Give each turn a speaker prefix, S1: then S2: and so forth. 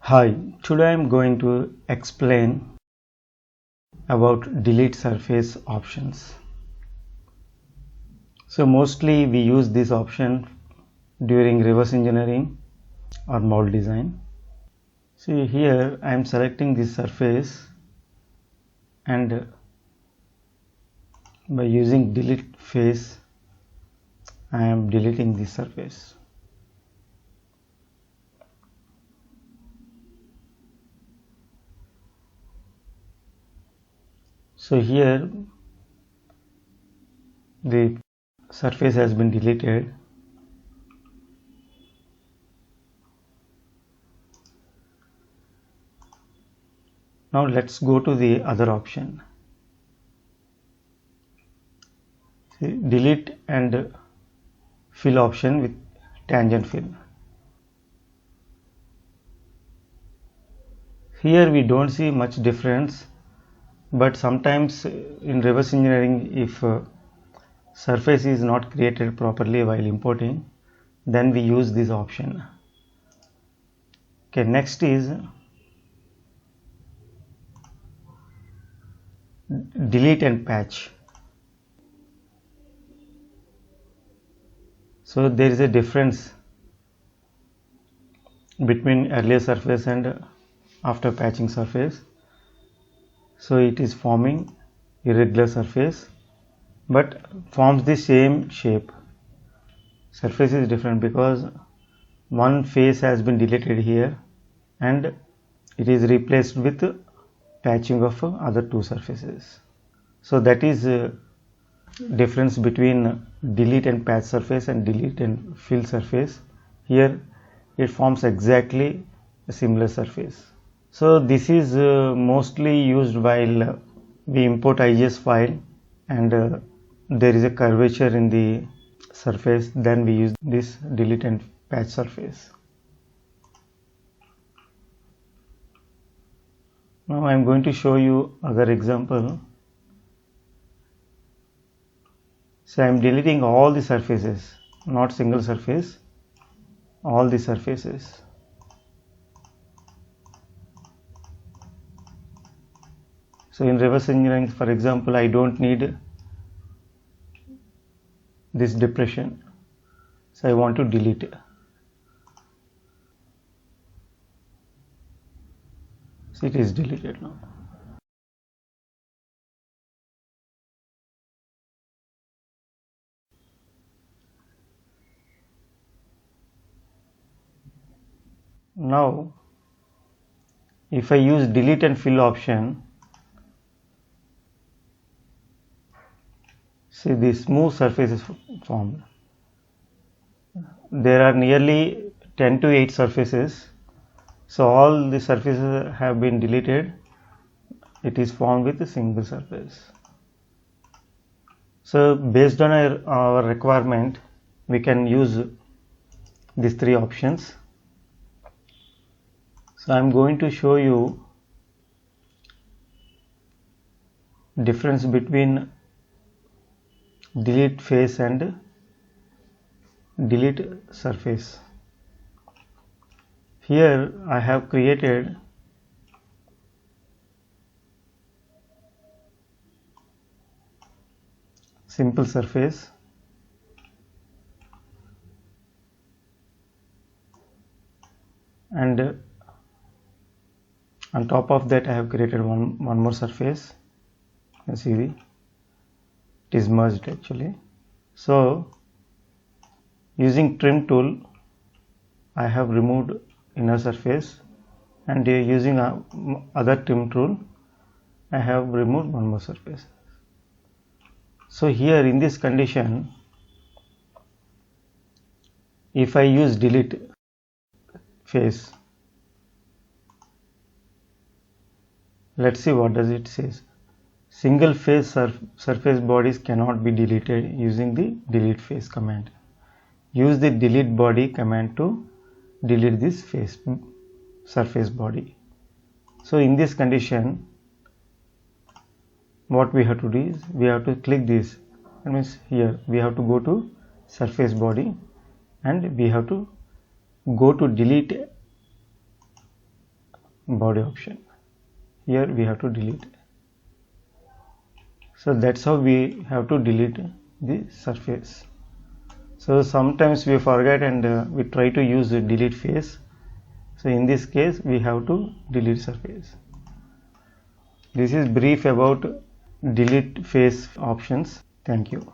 S1: Hi, today I am going to explain about delete surface options. So mostly we use this option during reverse engineering or mold design. See here I am selecting this surface and by using delete face I am deleting this surface. So here the surface has been deleted. Now let's go to the other option. See, delete and fill option with tangent fill. Here we don't see much difference, but sometimes in reverse engineering if surface is not created properly while importing, then we use this option. Okay, next is delete and patch. So there is a difference between earlier surface and after patching surface. So it is forming irregular surface but forms the same shape. Surface is different because one face has been deleted here and it is replaced with patching of other two surfaces. So that is difference between delete and patch surface and delete and fill surface. Here it forms exactly a similar surface. So this is mostly used while we import IGS file and there is a curvature in the surface, then we use this delete and patch surface. Now I am going to show you other example. So I am deleting all the surfaces, not single surface, all the surfaces. So in reverse engineering, for example, I don't need this depression, so I want to delete it. So it is deleted now. Now if I use delete and fill option, see the smooth surface is formed. There are nearly 10 to 8 surfaces, so all the surfaces have been deleted. It is formed with a single surface. So based on our requirement, we can use these three options. So I am going to show you difference between delete face and delete surface. Here I have created simple surface and on top of that I have created one more surface. You can see it is merged actually. So using trim tool I have removed inner surface and using other trim tool I have removed one more surface. So here in this condition, if I use delete face, let's see what does it says. Single face surface bodies cannot be deleted using the delete face command. Use the delete body command to delete this face surface body. So in this condition, what we have to do is we have to click this. That means here we have to go to surface body and we have to go to delete body option. Here we have to delete. So that's how we have to delete the surface. So sometimes we forget and we try to use the delete face. So in this case we have to delete surface. This is brief about delete face options. Thank you.